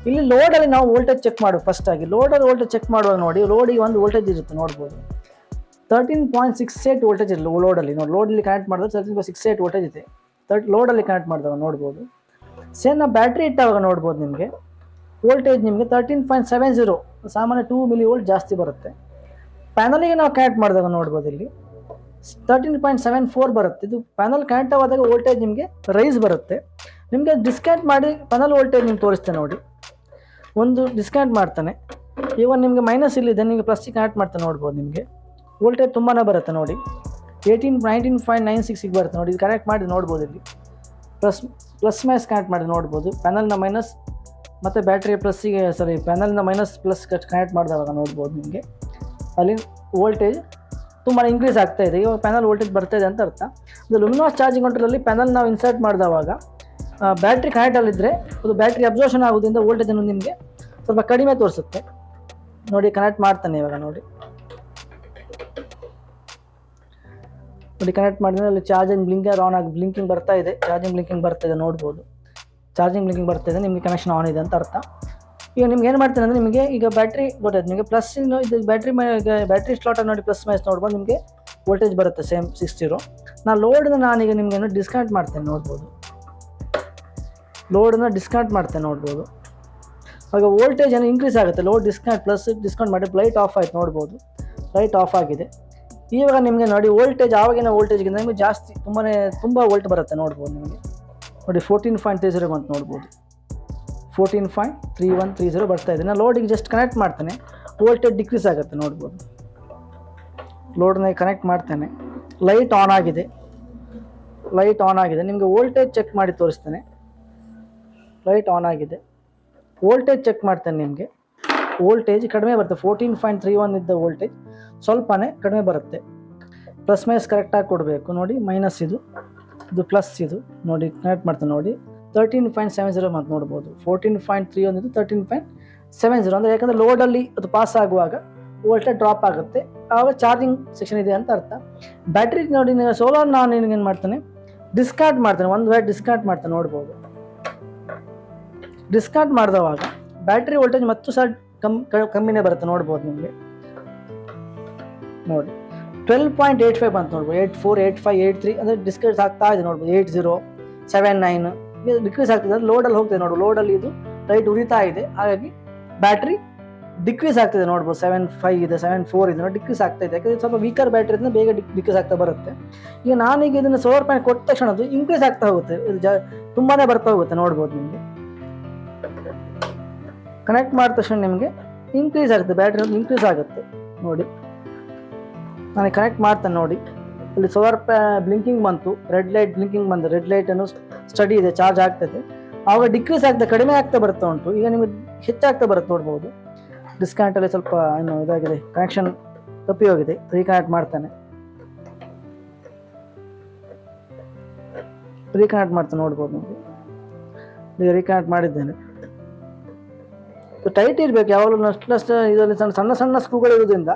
ಇಲ್ಲಿ ಲೋಡಲ್ಲಿ ನಾವು ವೋಲ್ಟೇಜ್ ಚೆಕ್ ಮಾಡುವ ಫಸ್ಟ್ ಆಗಿ. ಲೋಡಲ್ಲಿ ವೋಲ್ಟೇಜ್ ಚೆಕ್ ಮಾಡುವಾಗ ನೋಡಿ, ಲೋಡಿಗೆ ಒಂದು ವೋಲ್ಟೇಜ್ ಇರುತ್ತೆ ನೋಡ್ಬೋದು. 13.68 ವೋಲ್ಟೇಜ್ ಇಲ್ಲ ಲೋಡಲ್ಲಿ. ನೋಡಿ, ಲೋಡಲ್ಲಿ ಕನೆಕ್ಟ್ ಮಾಡಿದ್ರೆ 13.68 ವೋಲ್ಟೇಜ್ ಇದೆ. ಲೋಡಲ್ಲಿ ಕನೆಕ್ಟ್ ಮಾಡಿದಾಗ ನೋಡ್ಬೋದು. ಸೇಮ್ ನಾವು ಬ್ಯಾಟ್ರಿ ಇಟ್ಟಾಗ ನೋಡ್ಬೋದು ನಿಮಗೆ ವೋಲ್ಟೇಜ್ ನಿಮಗೆ 13.70, ಸಾಮಾನ್ಯ 2 ಮಿಲಿ ವೋಲ್ಟ್ ಜಾಸ್ತಿ ಬರುತ್ತೆ. ಪ್ಯಾನಲಿಗೆ ನಾವು ಕನೆಕ್ಟ್ ಮಾಡಿದಾಗ ನೋಡ್ಬೋದು ಇಲ್ಲಿ 13.74 ಬರುತ್ತೆ. ಇದು ಪ್ಯಾನಲ್ ಕನೆಕ್ಟ್ ಆದಾಗ ವೋಲ್ಟೇಜ್ ನಿಮಗೆ ರೈಸ್ ಬರುತ್ತೆ. ನಿಮಗೆ ಡಿಸ್ಕನೆಕ್ಟ್ ಮಾಡಿ ಪ್ಯಾನಲ್ ವೋಲ್ಟೇಜ್ ನಿಮ್ಗೆ ತೋರಿಸ್ತೇನೆ ನೋಡಿ. ಒಂದು ಡಿಸ್ಕನೆಕ್ಟ್ ಮಾಡ್ತಾನೆ. ಇವಾಗ ನಿಮಗೆ ಮೈನಸ್ ಇಲ್ಲಿದೆ, ನಿಮಗೆ ಪ್ಲಸ್ಸಿಗೆ ಕನೆಕ್ಟ್ ಮಾಡ್ತಾನೆ. ನೋಡ್ಬೋದು, ನಿಮಗೆ ವೋಲ್ಟೇಜ್ ತುಂಬಾ ಬರುತ್ತೆ. ನೋಡಿ, 19.96 ಬರುತ್ತೆ. ನೋಡಿ, ಇದು ಕನೆಕ್ಟ್ ಮಾಡಿ ನೋಡ್ಬೋದು. ಇಲ್ಲಿ ಪ್ಲಸ್ ಮೈನಸ್ ಕನೆಕ್ಟ್ ಮಾಡಿ ನೋಡ್ಬೋದು. ಪ್ಯಾನಲ್ನ ಮೈನಸ್ ಮತ್ತು ಬ್ಯಾಟ್ರಿಯ ಪ್ಲಸ್ಸಿಗೆ ಪ್ಯಾನಲ್ನ ಮೈನಸ್ ಪ್ಲಸ್ ಕನೆಕ್ಟ್ ಮಾಡಿದಾಗ ನೋಡ್ಬೋದು ನಿಮಗೆ ಅಲ್ಲಿ ವೋಲ್ಟೇಜ್ ತುಂಬಾ ಇನ್ಕ್ರೀಸ್ ಆಗ್ತಾ ಇದೆ. ಇವಾಗ ಪ್ಯಾನಲ್ ವೋಲ್ಟೇಜ್ ಬರ್ತಾ ಇದೆ ಅಂತ ಅರ್ಥ. ಇದು ಲುಮಿನಾಸ್ ಚಾರ್ಜಿಂಗ್ ಕಂಟ್ರೋಲಲ್ಲಿ ಪ್ಯಾನಲ್ ನಾವು ಇನ್ಸರ್ಟ್ ಮಾಡಿದವಾಗ ಬ್ಯಾಟ್ರಿ ಕನೆಕ್ಟಲ್ಲಿದ್ದರೆ ಅದು ಬ್ಯಾಟ್ರಿ ಅಬ್ಸರ್ಷನ್ ಆಗೋದ್ರಿಂದ ವೋಲ್ಟೇಜನ್ನು ನಿಮಗೆ ಸ್ವಲ್ಪ ಕಡಿಮೆ ತೋರಿಸುತ್ತೆ. ನೋಡಿ, ಕನೆಕ್ಟ್ ಮಾಡ್ತಾನೆ ಇವಾಗ. ನೋಡಿ, ಕನೆಕ್ಟ್ ಮಾಡಿದ್ರೆ ಅಲ್ಲಿ ಚಾರ್ಜಿಂಗ್ ಬ್ಲಿಂಕರ್ ಆನ್ ಆಗಿ ಬ್ಲಿಂಕಿಂಗ್ ಬರ್ತಾ ಇದೆ. ಚಾರ್ಜಿಂಗ್ ಬ್ಲಿಂಕಿಂಗ್ ಬರ್ತಾ ಇದೆ ನೋಡ್ಬೋದು. ಚಾರ್ಜಿಂಗ್ ಬ್ಲಿಂಕಿಂಗ್ ಬರ್ತಾ ಇದೆ, ನಿಮಗೆ ಕನೆಕ್ಷನ್ ಆನ್ ಇದೆ ಅಂತ ಅರ್ಥ. ಈಗ ನಿಮ್ಗೆ ಏನು ಮಾಡ್ತೇನೆ ಅಂದರೆ, ನಿಮಗೆ ಈಗ ಬ್ಯಾಟ್ರಿ ಗೊತ್ತಾಯ್ತು ನಿಮಗೆ ಪ್ಲಸ್ ಇದು ಬ್ಯಾಟ್ರಿ ಸ್ಲಾಟನ್ನು ನೋಡಿ ಪ್ಲಸ್ ಮೈನಸ್ ನೋಡ್ಬೋದು. ನಿಮಗೆ ವೋಲ್ಟೇಜ್ ಬರುತ್ತೆ ಸೇಮ್ 60. ನಾನು ಲೋಡನ್ನ ನಾನೀಗ ನಿಮಗೆ ಡಿಸ್ಕನೆಕ್ಟ್ ಮಾಡ್ತೇನೆ ನೋಡ್ಬೋದು. ಲೋಡನ್ನ ಡಿಸ್ಕನೆಕ್ಟ್ ಮಾಡ್ತೇನೆ ನೋಡ್ಬೋದು. ಆಗ ವೋಲ್ಟೇಜ್ ಏನು ಇನ್ಕ್ರೀಸ್ ಆಗುತ್ತೆ. ಲೋಡ್ ಡಿಸ್ಕೌಂಟ್ ಪ್ಲಸ್ ಡಿಸ್ಕೌಂಟ್ ಮಾಡಿ ಲೈಟ್ ಆಫ್ ಆಯ್ತು ನೋಡ್ಬೋದು, ಲೈಟ್ ಆಫ್ ಆಗಿದೆ. ಇವಾಗ ನಿಮಗೆ ನೋಡಿ ವೋಲ್ಟೇಜ್ ಆವಾಗಿನ ವೋಲ್ಟೇಜ್ಗಿಂತ ನಿಮಗೆ ಜಾಸ್ತಿ ತುಂಬ ವೋಲ್ಟ್ ಬರುತ್ತೆ ನೋಡ್ಬೋದು. ನಿಮಗೆ ನೋಡಿ 14.30 ಬಂತು ನೋಡ್ಬೋದು, 14.3130 ಬರ್ತಾ ಇದೆ. ನಾನು ಲೋಡಿಗೆ ಜಸ್ಟ್ ಕನೆಕ್ಟ್ ಮಾಡ್ತೇನೆ, ವೋಲ್ಟೇಜ್ ಡಿಕ್ರೀಸ್ ಆಗುತ್ತೆ ನೋಡ್ಬೋದು. ಲೋಡ್ನ ಕನೆಕ್ಟ್ ಮಾಡ್ತೇನೆ, ಲೈಟ್ ಆನ್ ಆಗಿದೆ, ನಿಮಗೆ ವೋಲ್ಟೇಜ್ ಚೆಕ್ ಮಾಡಿ ತೋರಿಸ್ತೇನೆ. ಲೈಟ್ ಆನ್ ಆಗಿದೆ, ವೋಲ್ಟೇಜ್ ಚೆಕ್ ಮಾಡ್ತೇನೆ. ನಿಮಗೆ ವೋಲ್ಟೇಜ್ ಕಡಿಮೆ ಬರುತ್ತೆ, 14.31 ಇದ್ದ ವೋಲ್ಟೇಜ್ ಸ್ವಲ್ಪನೇ ಕಡಿಮೆ ಬರುತ್ತೆ. ಪ್ಲಸ್ ಮೈನಸ್ ಕರೆಕ್ಟಾಗಿ ಕೊಡಬೇಕು ನೋಡಿ. ಮೈನಸ್ ಇದು ಪ್ಲಸ್ ಇದು ನೋಡಿ, ಕನೆಕ್ಟ್ ಮಾಡ್ತೇನೆ ನೋಡಿ. 13.70 ಅಂತ ನೋಡ್ಬೋದು. 14.31 ಇದು 13.70 ಅಂದರೆ ಯಾಕಂದರೆ ಲೋಡಲ್ಲಿ ಅದು ಪಾಸ್ ಆಗುವಾಗ ವೋಲ್ಟೇಜ್ ಡ್ರಾಪ್ ಆಗುತ್ತೆ, ಆವಾಗ ಚಾರ್ಜಿಂಗ್ ಸೆಕ್ಷನ್ ಇದೆ ಅಂತ ಅರ್ಥ. ಬ್ಯಾಟ್ರಿ ನೋಡಿ, ಸೋಲಾರ್ ನಾನು ಏನು ಮಾಡ್ತೇನೆ, ಡಿಸ್ಕಾರ್ಡ್ ಮಾಡ್ತೇನೆ, ಒಂದು ವೇಳೆ ಡಿಸ್ಕಾರ್ಡ್ ಮಾಡ್ತೇನೆ ನೋಡ್ಬೋದು. ಡಿಸ್ಕಾರ್ಡ್ ಮಾಡಿದವಾಗ ಬ್ಯಾಟ್ರಿ ವೋಲ್ಟೇಜ್ ಮತ್ತು ಸಹ ಕಮ್ಮಿನೇ ಬರುತ್ತೆ ನೋಡ್ಬೋದು. ನಿಮಗೆ ನೋಡಿ 12.85 ಅಂತ ನೋಡ್ಬೋದು, 84, 85, 83 ಅಂದರೆ ಡಿಸ್ಕ್ರೀಸ್ ಆಗ್ತಾ ಇದೆ ನೋಡ್ಬೋದು. 80, 79 ಡಿಕ್ರೀಸ್ ಆಗ್ತಿದೆ, ಲೋಡಲ್ಲಿ ಹೋಗ್ತಿದೆ ನೋಡಿ. ಲೋಡಲ್ಲಿ ಇದು ಲೈಟ್ ಉರಿತಾ ಇದೆ, ಹಾಗಾಗಿ ಬ್ಯಾಟ್ರಿ ಡಿಕ್ರೀಸ್ ಆಗ್ತಿದೆ ನೋಡ್ಬೋದು. 75 ಇದೆ, 74 ಇದೆ ನೋಡಿ, ಡಿಕ್ರೀಸ್ ಆಗ್ತಾ ಇದೆ. ಯಾಕಂದರೆ ಸ್ವಲ್ಪ ವೀಕರ್ ಬ್ಯಾಟ್ರಿ ಇದ್ರೆ ಬೇಗ ಡಿಕ್ರೀಸ್ ಆಗ್ತಾ ಬರುತ್ತೆ. ಈಗ ನಾನೀಗ ಇದನ್ನು ಸೋಲಾರ್ ಪ್ಯಾನೆಲ್ ಕೊಟ್ಟ ತಕ್ಷಣ ಅದು ಇನ್ಕ್ರೀಸ್ ಆಗ್ತಾ ಹೋಗುತ್ತೆ, ತುಂಬಾ ಬರ್ತಾ ಹೋಗುತ್ತೆ ನೋಡ್ಬೋದು. ನಿಮಗೆ ಕನೆಕ್ಟ್ ಮಾಡಿದ ತಕ್ಷಣ ನಿಮಗೆ ಇನ್ಕ್ರೀಸ್ ಆಗುತ್ತೆ, ಬ್ಯಾಟ್ರಿ ಇನ್ಕ್ರೀಸ್ ಆಗುತ್ತೆ ನೋಡಿ. ನಾನು ಕನೆಕ್ಟ್ ಮಾಡ್ತೇನೆ ನೋಡಿ, ಇಲ್ಲಿ ಸೋಲಾರ್ ಬ್ಲಿಂಕಿಂಗ್ ಬಂತು, ರೆಡ್ ಲೈಟ್ ಬ್ಲಿಂಕಿಂಗ್ ಬಂತು, ರೆಡ್ ಲೈಟನ್ನು ಸ್ಟಡಿ ಇದೆ, ಚಾರ್ಜ್ ಆಗ್ತದೆ. ಆವಾಗ ಡಿಕ್ರೀಸ್ ಆಗ್ತದೆ, ಕಡಿಮೆ ಆಗ್ತಾ ಬರ್ತಾ ಉಂಟು. ಈಗ ನಿಮಗೆ ಹೆಚ್ಚಾಗ್ತಾ ಬರುತ್ತೆ ನೋಡ್ಬೋದು. ಡಿಸ್ಕನೆಕ್ಟಲ್ಲಿ ಸ್ವಲ್ಪ ಏನು ಇದಾಗಿದೆ, ಕನೆಕ್ಷನ್ ತಪ್ಪಿ ಹೋಗಿದೆ, ರೀಕನೆಕ್ಟ್ ಮಾಡ್ತೇನೆ ನೋಡ್ಬೋದು. ನಿಮಗೆ ಈಗ ರೀಕನೆಕ್ಟ್ ಮಾಡಿದ್ದೇನೆ. ಟೈಟ್ ಇರಬೇಕು ಯಾವಾಗಲೂ, ನಸ್ಟ್ ಇದರಲ್ಲಿ ಸಣ್ಣ ಸಣ್ಣ ಸ್ಕ್ರೂಗಳು ಇರೋದ್ರಿಂದ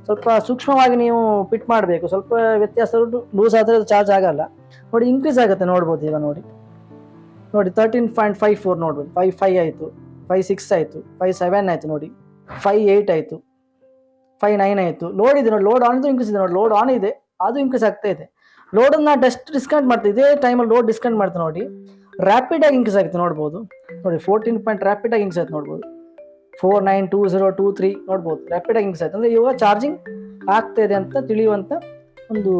ಸ್ವಲ್ಪ ಸೂಕ್ಷ್ಮವಾಗಿ ನೀವು ಫಿಟ್ ಮಾಡಬೇಕು. ಸ್ವಲ್ಪ ವ್ಯತ್ಯಾಸ ಲೂಸ್ ಆದರೆ ಅದು ಚಾರ್ಜ್ ಆಗಲ್ಲ ನೋಡಿ. ಇನ್ಕ್ರೀಸ್ ಆಗುತ್ತೆ ನೋಡ್ಬೋದು. ಈಗ ನೋಡಿ 13.54 ನೋಡ್ಬೋದು, 55 ಆಯಿತು, 56 ಆಯಿತು, 57 ಆಯಿತು ನೋಡಿ, 58 ಆಯಿತು, 59 ಆಯಿತು. ಲೋಡ್ ಇದೆ ನೋಡಿ, ಲೋಡ್ ಆನ್ ಇದು ಇನ್ಕ್ರೀಸ್ ಇದೆ ನೋಡಿ, ಲೋಡ್ ಆನ್ ಇದೆ, ಅದು ಇನ್ಕ್ರೀಸ್ ಆಗ್ತಾ ಇದೆ. ಲೋಡನ್ನು ಡಿಸ್ಕೌಂಟ್ ಮಾಡ್ತೀವಿ, ಇದೇ ಟೈಮಲ್ಲಿ ಲೋಡ್ ಡಿಸ್ಕೌಂಟ್ ಮಾಡ್ತೀವಿ ನೋಡಿ, ರ್ಯಾಪಿಡಾಗಿ ಇನ್ಕ್ರೀಸ್ ಆಗುತ್ತೆ ನೋಡ್ಬೋದು. ನೋಡಿ 14 ಪಾಯಿಂಟ್ ರ್ಯಾಪಿಡಾಗಿ ಇನ್ಕ್ರೀಸ್ ಆಯ್ತು ನೋಡ್ಬೋದು. 492023 ನೋಡ್ಬೋದು, ರ್ಯಾಪಿಡಾಗಿ ಇನ್ಕ್ರೀಸ್ ಆಯ್ತು. ಅಂದರೆ ಇವಾಗ ಚಾರ್ಜಿಂಗ್ ಆಗ್ತಾ ಇದೆ ಅಂತ ತಿಳಿಯುವಂಥ ಒಂದು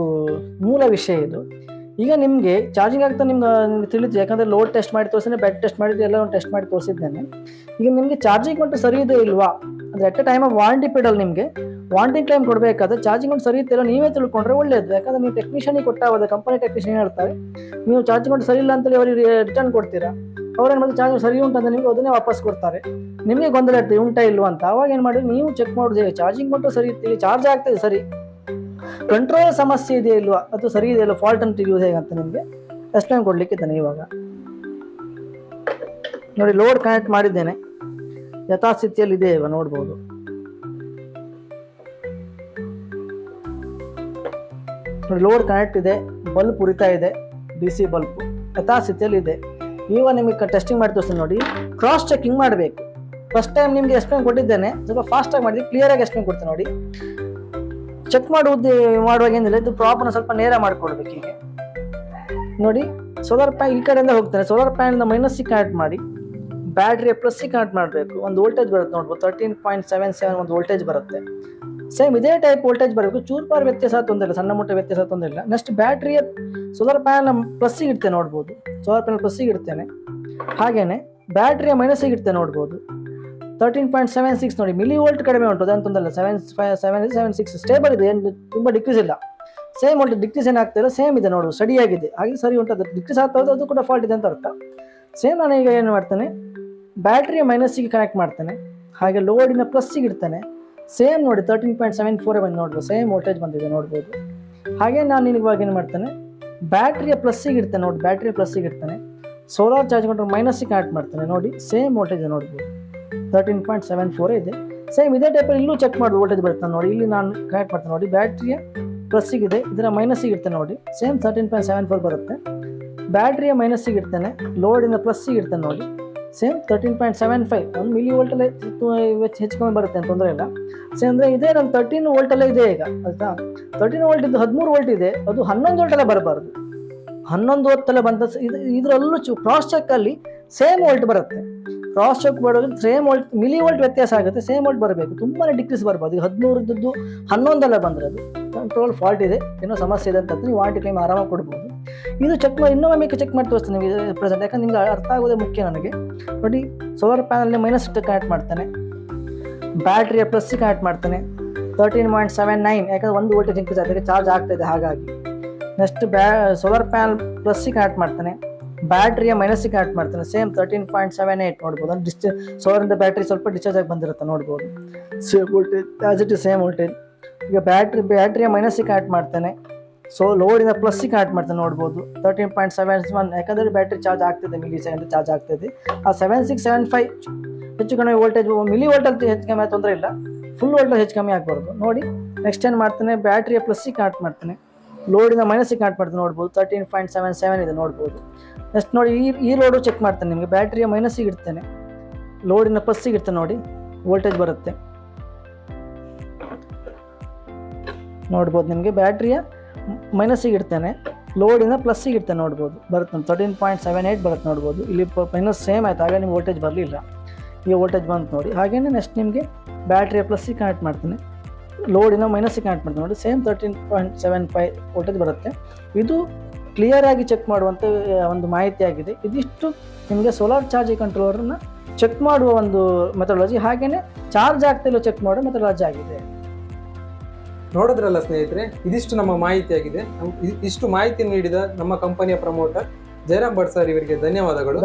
ಮೂಲ ವಿಷಯ ಇದು. ಈಗ ನಿಮಗೆ ಚಾರ್ಜಿಂಗ್ ಆಗ್ತಾ ನಿಮ್ಗೆ ತಿಳಿತು, ಯಾಕಂದರೆ ಲೋಡ್ ಟೆಸ್ಟ್ ಮಾಡಿ ತೋರಿಸಿದ್ರೆ, ಬ್ಯಾಟ್ರಿ ಟೆಸ್ಟ್ ಮಾಡಿದ್ರೆ ಎಲ್ಲ ಟೆಸ್ಟ್ ಮಾಡಿ ತೋರಿಸಿದ್ದೇನೆ. ಈಗ ನಿಮಗೆ ಚಾರ್ಜಿಂಗ್ ಕೊಟ್ಟು ಸರಿ ಇದೆ ಇಲ್ವಾ ಅಂದರೆ at A time of warranty period ನಿಮಗೆ ವಾರಂಟಿ ಕ್ಲೈಮ್ ಕೊಡಬೇಕಾದ್ರೆ ಚಾರ್ಜಿಂಗ್ ಒಂದು ಸರಿ ಇತ್ತಿಲ್ಲ ನೀವೇ ತಿಳ್ಕೊಂಡ್ರೆ ಒಳ್ಳೆಯದು. ಯಾಕಂದರೆ ನೀವು ಟೆಕ್ನಿಷಿಯನಿಗೆ ಕೊಟ್ಟಾಗ ಕಂಪನಿ ಟೆಕ್ನಿಷಿಯನ್ ಹೇಳ್ತಾರೆ ನೀವು ಚಾರ್ಜಿಂಗ್ ಕೊಟ್ಟು ಸರಿ ಇಲ್ಲ ಅಂತೇಳಿ ಅವರಿಗೆ ರಿಟರ್ನ್ ಕೊಡ್ತೀರಾ. ಅವ್ರೇನು ಮಾಡಿದ್ರೆ ಚಾರ್ಜಿಂಗ್ ಸರಿ ಉಂಟು ಅಂತ ನಿಮಗೆ ಅದನ್ನೇ ವಾಪಸ್ ಕೊಡ್ತಾರೆ. ನಿಮಗೆ ಗೊಂದಲ ಇರ್ತದೆ ಉಂಟಾ ಇಲ್ವಾ ಅಂತ. ಅವಾಗ ಏನು ಮಾಡಿ ನೀವು ಚೆಕ್ ಮಾಡೋದು, ಚಾರ್ಜಿಂಗ್ ಕೊಟ್ಟು ಸರಿ ಇರ್ತೀವಿ, ಚಾರ್ಜ್ ಆಗ್ತದೆ ಸರಿ, ಕಂಟ್ರೋಲ್ ಸಮಸ್ಯೆ ಇದೆಯಾ ಇಲ್ವಾ, ಅದು ಸರಿ ಇದೆಯಲ್ಲ, ಫಾಲ್ಟ್ ಅಂತ ತಿಳಿಯೋದು ಹೇಗಂತ ನಿಮಗೆ ಎಕ್ಸ್ಪ್ಲೈನ್ ಕೊಡ್ಲಿಕ್ಕೆ ಇದ್ದಾನೆ. ಇವಾಗ ನೋಡಿ ಲೋಡ್ ಕನೆಕ್ಟ್ ಮಾಡಿದ್ದೇನೆ, ಯಥಾಸ್ಥಿತಿಯಲ್ಲಿ ಇದೆ ಇವಾಗ ನೋಡ್ಬೋದು. ನೋಡಿ ಲೋಡ್ ಕನೆಕ್ಟ್ ಇದೆ, ಬಲ್ಬ್ ಉರಿತಾ ಇದೆ, DC ಬಲ್ಬ್ ಯಥಾಸ್ಥಿತಿಯಲ್ಲಿ ಇದೆ. ಈಗ ನಿಮಗೆ ಟೆಸ್ಟಿಂಗ್ ಮಾಡಿ ತೋರಿಸ್ತೀನಿ ನೋಡಿ. ಕ್ರಾಸ್ ಚೆಕಿಂಗ್ ಮಾಡಬೇಕು. ಫಸ್ಟ್ ಟೈಮ್ ನಿಮಗೆ ಎಕ್ಸ್ಪ್ಲೈನ್ ಕೊಟ್ಟಿದ್ದೇನೆ, ಸ್ವಲ್ಪ ಫಾಸ್ಟಾಗಿ ಮಾಡಿದ್ವಿ, ಕ್ಲಿಯರಾಗಿ ಎಕ್ಸ್ಪ್ಲೈನ್ ಕೊಡ್ತೀನಿ ನೋಡಿ. ಚೆಕ್ ಮಾಡುವಾಗ ಏನಿಲ್ಲ, ಇದು ಪ್ರಾಬ್ನ ಸ್ವಲ್ಪ ನೇರ ಮಾಡಿಕೊಡ್ಬೇಕು. ಹೀಗೆ ನೋಡಿ ಸೋಲಾರ್ ಪ್ಯಾನ್ ಈ ಕಡೆಯಿಂದ ಹೋಗ್ತಾನೆ, ಸೋಲಾರ್ ಪ್ಯಾನಿಂದ ಮೈನಸ್ಸಿಗೆ ಕನೆಕ್ಟ್ ಮಾಡಿ ಬ್ಯಾಟ್ರಿಯ ಪ್ಲಸ್ಸಿಗೆ ಕನೆಕ್ಟ್ ಮಾಡಬೇಕು. ಒಂದು ವೋಲ್ಟೇಜ್ ಬರುತ್ತೆ ನೋಡ್ಬೋದು, 13.77 ಒಂದು ವೋಲ್ಟೇಜ್ ಬರುತ್ತೆ. ಸೇಮ್ ಇದೇ ಟೈಪ್ ವೋಲ್ಟೇಜ್ ಬರಬೇಕು, ಚೂರ್ಪಾರು ವ್ಯತ್ಯಾಸ ತೊಂದಿಲ್ಲ, ಸಣ್ಣ ಮುಟ್ಟ ವ್ಯತ್ಯಾಸ ತೊಂದಿಲ್ಲ. ನೆಕ್ಸ್ಟ್ ಬ್ಯಾಟ್ರಿಯ ಸೋಲಾರ್ ಪ್ಯಾನಲ್ ಪ್ಲಸ್ಸಿಗೆ ಇಡ್ತೇನೆ ನೋಡ್ಬೋದು, ಸೋಲಾರ್ ಪ್ಯಾನಲ್ ಪ್ಲಸ್ಸಿಗೆ ಇಡ್ತೇನೆ. ಹಾಗೇನೆ ಬ್ಯಾಟ್ರಿಯ ಮೈನಸ್ಸಿಗೆ ಇಡ್ತೇನೆ ನೋಡ್ಬೋದು. 13.76 ನೋಡಿ, ಮಿಲಿ ವೋಲ್ಟ್ ಕಡಿಮೆ ಉಂಟು, ಅದೇನು ತೊಂದಲ್ಲ. 76 ಸ್ಟೇಬಲ್ ಇದೆ, ಏನು ತುಂಬ ಡಿಕ್ರೀಸ್ ಇಲ್ಲ. ಸೇಮ್ ವೋಲ್ಟೇಜ್ ಡಿಕ್ರೀಸ್ ಏನಾಗ್ತಿಲ್ಲ, ಸೇಮ್ ಇದೆ ನೋಡು, ಸ್ಟಡಿಯಾಗಿದೆ. ಹಾಗೆ ಸರಿ ಉಂಟು, ಅದು ಡಿಕ್ರೀಸ್ ಆಗ್ತಾ ಹೋದ್ರೆ ಅದು ಕೂಡ ಫಾಲ್ಟ್ ಇದೆ ಅಂತ ಅರ್ಥ. ಸೇಮ್ ನಾನು ಈಗ ಏನು ಮಾಡ್ತೇನೆ, ಬ್ಯಾಟ್ರಿಯ ಮೈನಸ್ಸಿಗೆ ಕನೆಕ್ಟ್ ಮಾಡ್ತೇನೆ, ಹಾಗೆ ಲೋಡಿನ ಪ್ಲಸ್ಸಿಗೆ ಇಡ್ತೇನೆ. ಸೇಮ್ ನೋಡಿ 13.74 ಬಂದು ನೋಡ್ಬೋದು, ಸೇಮ್ ವೋಲ್ಟೇಜ್ ಬಂದಿದೆ ನೋಡ್ಬೋದು. ಹಾಗೆ ನಾನು ಇವಾಗ ಏನು ಮಾಡ್ತೇನೆ, ಬ್ಯಾಟ್ರಿಯ ಪ್ಲಸ್ಸಿಗೆ ಇಡ್ತೇನೆ ನೋಡಿ, ಬ್ಯಾಟ್ರಿಯ ಪ್ಲಸ್ಸಿಗೆ ಇಡ್ತೇನೆ. ಸೋಲಾರ್ ಚಾರ್ಜ್ ಕೊಂಡ್ರೆ ಮೈನಸ್ಸಿಗೆ ಕನೆಕ್ಟ್ ಮಾಡ್ತೇನೆ ನೋಡಿ, ಸೇಮ್ ವೋಲ್ಟೇಜ್ ನೋಡ್ಬೋದು, 13.74 ಇದೆ. ಸೇಮ್ ಇದೇ ಟೈಪಲ್ಲಿ ಇಲ್ಲೂ ಚೆಕ್ ಮಾಡೋದು ವೋಲ್ಟೇಜ್ ಬರುತ್ತೆ ನೋಡಿ. ಇಲ್ಲಿ ನಾನು ಕನೆಕ್ಟ್ ಮಾಡ್ತೇನೆ ನೋಡಿ, ಬ್ಯಾಟ್ರಿಯ ಪ್ಲಸ್ಸಿಗಿದೆ, ಇದರ ಮೈನಸ್ಸಿಗೆ ಇಡ್ತೇನೆ ನೋಡಿ, ಸೇಮ್ 13.74 ಬರುತ್ತೆ. ಬ್ಯಾಟ್ರಿಯ ಮೈನಸ್ಸಿಗೆ ಇಡ್ತೇನೆ, ಲೋಡಿನ ಪ್ಲಸ್ಸಿಗೆ ಇಡ್ತೇನೆ ನೋಡಿ, ಸೇಮ್ 13.75. 1 ಮಿಲಿ ವೋಲ್ಟಲ್ಲೇ ಹೆಚ್ಚಿಕೊಂಡು ಬರುತ್ತೆ ಅಂತ ತೊಂದರೆ ಇಲ್ಲ. ಸೇಮ್ ಅಂದರೆ ಇದೇ ನಮ್ಮ 13 ವೋಲ್ಟಲ್ಲೇ ಇದೆ ಈಗ ಆಯಿತಾ. 13 ವೋಲ್ಟ್ ಇದ್ದು 13 ವೋಲ್ಟ್ ಇದೆ, ಅದು 11 ವೋಲ್ಟಲ್ಲೇ ಬರಬಾರ್ದು. 11 ವೋಲ್ಟಲ್ಲೇ ಬಂದ ಇದರಲ್ಲೂ ಕ್ರಾಸ್ ಚೆಕ್ಕಲ್ಲಿ ಸೇಮ್ ವೋಲ್ಟ್ ಬರುತ್ತೆ. ಕ್ರಾಸ್ ಚೆಕ್ ಮಾಡೋದು ಸೇಮ್ ವೋಲ್ಟ್ ಮಿಲಿ ವೋಲ್ಟ್ ವ್ಯತ್ಯಾಸ ಆಗುತ್ತೆ, ಸೇಮ್ ವೋಲ್ಟ್ ಬರಬೇಕು, ತುಂಬಾ ಡಿಕ್ರೀಸ್ ಬರ್ಬೋದು. ಈಗ 15 11 ಬಂದರೆ ಅದು ಕಂಟ್ರೋಲ್ ಫಾಲ್ಟ್ ಇದೆ, ಏನೋ ಸಮಸ್ಯೆ ಇದೆ ಅಂತ ನೀವು ವಾರಂಟಿ ಕ್ಲೈಮ್ ಆರಾಮಾಗಿ ಕೊಡ್ಬೋದು. ಇದು ಚೆಕ್ ಮಾಡಿ ಇನ್ನೊಮ್ಮೆ ಚೆಕ್ ಮಾಡಿ ತೋರಿಸ್ತೀನಿ ನಿಮಗೆ ಪ್ರೆಸೆಂಟ್, ಯಾಕಂದ್ರೆ ನಿಮ್ಗೆ ಅರ್ಥ ಆಗೋದೇ ಮುಖ್ಯ ನನಗೆ. ನೋಡಿ ಸೋಲಾರ್ ಪ್ಯಾನಲ್ನ -, ಕನೆಕ್ಟ್ ಮಾಡ್ತಾನೆ, ಬ್ಯಾಟ್ರಿಯ +ಗೆ ಕನೆಕ್ಟ್ ಮಾಡ್ತಾನೆ, 13.79 ಯಾಕಂದ್ರೆ 1 ವೋಲ್ಟೇಜ್ ಇನ್ಕ್ರೀಸ್ ಆಗಿದೆ, ಚಾರ್ಜ್ ಆಗ್ತಾಯಿದೆ ಹಾಗಾಗಿ. ನೆಕ್ಸ್ಟ್ ಸೋಲಾರ್ ಪ್ಯಾನಲ್ +ಗೆ ಕನೆಕ್ಟ್ ಮಾಡ್ತಾನೆ, ಬ್ಯಾಟ್ರಿಯ -ಗೆ ಕನೆಕ್ಟ್ ಮಾಡ್ತಾನೆ, ಸೇಮ್ 13.78 ನೋಡ್ಬೋದು. ಸೋಲಾರಿಂದ ಬ್ಯಾಟ್ರಿ ಸ್ವಲ್ಪ ಡಿಸ್ಚಾರ್ಜ್ ಆಗಿ ಬಂದಿರುತ್ತೆ ನೋಡ್ಬೋದು. Same voltage as it is same voltage. ಈಗ ಬ್ಯಾಟ್ರಿಯ -ಗೆ ಕನೆಕ್ಟ್ ಮಾಡ್ತಾನೆ, ಲೋಡಿಂದ +ಗೆ ಕನೆಕ್ಟ್ ಮಾಡ್ತಾನೆ ನೋಡ್ಬೋದು. 13.71 ಯಾಕಂದರೆ ಬ್ಯಾಟ್ರಿ ಚಾರ್ಜ್ ಆಗ್ತಿದೆ, ಮಿಲಿ ಸೆಕೆಂಡ್ ಚಾರ್ಜ್ ಆಗ್ತಿದೆ. ಆ 7675 ಹೆಚ್ಚು ಕಡಿಮೆ ವೋಲ್ಟೇಜ್, ಮಿಲಿ ವೋಲ್ಟಲ್ಲಿ ಹೆಚ್ಚು ಕಮ್ಮಿ ತೊಂದರೆ ಇಲ್ಲ, ಫುಲ್ ವೋಲ್ಟೇಜ್ ಹೆಚ್ಚು ಕಮ್ಮಿ ಆಗಬಾರ್ದು. ನೋಡಿ ನೆಕ್ಸ್ಟ್ ಏನು ಮಾಡ್ತಾನೆ, ಬ್ಯಾಟ್ರಿಯ +ಗೆ ಕನೆಕ್ಟ್ ಮಾಡ್ತಾನೆ, ಲೋಡಿನ -ಗೆ ಕನೆಕ್ಟ್ ಮಾಡ್ತಾನೆ ನೋಡ್ಬೋದು. 13.77 ಇದೆ ನೋಡ್ಬೋದು. ನೆಕ್ಸ್ಟ್ ನೋಡಿ ಈ ಲೋಡು ಚೆಕ್ ಮಾಡ್ತಾನೆ ನಿಮಗೆ, ಬ್ಯಾಟ್ರಿಯ -ಗೆ ಇಡ್ತಾನೆ, ಲೋಡಿನ +ಗೆ ಇಡ್ತಾನೆ, ನೋಡಿ ವೋಲ್ಟೇಜ್ ಬರುತ್ತೆ ನೋಡ್ಬೋದು. ನಿಮಗೆ ಬ್ಯಾಟ್ರಿಯ -ಗೆ ಇಡ್ತಾನೆ, ಲೋಡಿನ +ಗೆ ಇಡ್ತಾನೆ ನೋಡ್ಬೋದು, ಬರುತ್ತೆ 13.78 ಬರುತ್ತೆ ನೋಡ್ಬೋದು. ಇಲ್ಲಿ ಮೈನಸ್ ಸೇಮ್ ಆಯ್ತು, ಆಗ ನಿಮ್ಗೆ ವೋಲ್ಟೇಜ್ ಬರಲಿಲ್ಲ, ಈಗ ವೋಲ್ಟೇಜ್ ಬಂತು ನೋಡಿ. ಹಾಗೇನೆ ನೆಕ್ಸ್ಟ್ ನಿಮಗೆ ಬ್ಯಾಟ್ರಿಯ +ಗೆ ಕನೆಕ್ಟ್ ಮಾಡ್ತಾನೆ, ಲೋಡಿನ -ಗೆ ಕನೆಕ್ಟ್ ಮಾಡ್ತಾನೆ ನೋಡಿ, ಸೇಮ್ 13.75 ವೋಲ್ಟೇಜ್ ಬರುತ್ತೆ. ಇದು ಕ್ಲಿಯರ್ ಆಗಿ ಚೆಕ್ ಮಾಡುವಂಥ ಒಂದು ಮಾಹಿತಿ ಆಗಿದೆ. ಇದಿಷ್ಟು ನಿಮಗೆ ಸೋಲಾರ್ ಚಾರ್ಜಿಂಗ್ ಕಂಟ್ರೋಲರ್ನ ಚೆಕ್ ಮಾಡುವ ಒಂದು ಮೆಥಡಾಲಜಿ, ಹಾಗೆಯೇ ಚಾರ್ಜ್ ಆಗ್ತಿಲ್ಲ ಚೆಕ್ ಮಾಡೋ ಮೆಥಡಾಲಜಿ ಆಗಿದೆ. ನೋಡಿದ್ರಲ್ಲ ಸ್ನೇಹಿತರೆ, ಇದಿಷ್ಟು ನಮ್ಮ ಮಾಹಿತಿಯಾಗಿದೆ. ಇಷ್ಟು ಮಾಹಿತಿ ನೀಡಿದ ನಮ್ಮ ಕಂಪನಿಯ ಪ್ರಮೋಟರ್ ಜಯರಾಮ್ ಭಟ್ ಸರ್ ಇವರಿಗೆ ಧನ್ಯವಾದಗಳು.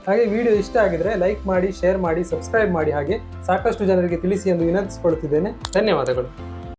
ಹಾಗೆ ವಿಡಿಯೋ ಇಷ್ಟ ಆಗಿದ್ರೆ ಲೈಕ್ ಮಾಡಿ, ಶೇರ್ ಮಾಡಿ, ಸಬ್ಸ್ಕ್ರೈಬ್ ಮಾಡಿ, ಹಾಗೆ ಸಾಕಷ್ಟು ಜನರಿಗೆ ತಿಳಿಸಿ ಎಂದು ವಿನಂತಿಸಿಕೊಳ್ಳುತ್ತಿದ್ದೇನೆ. ಧನ್ಯವಾದಗಳು.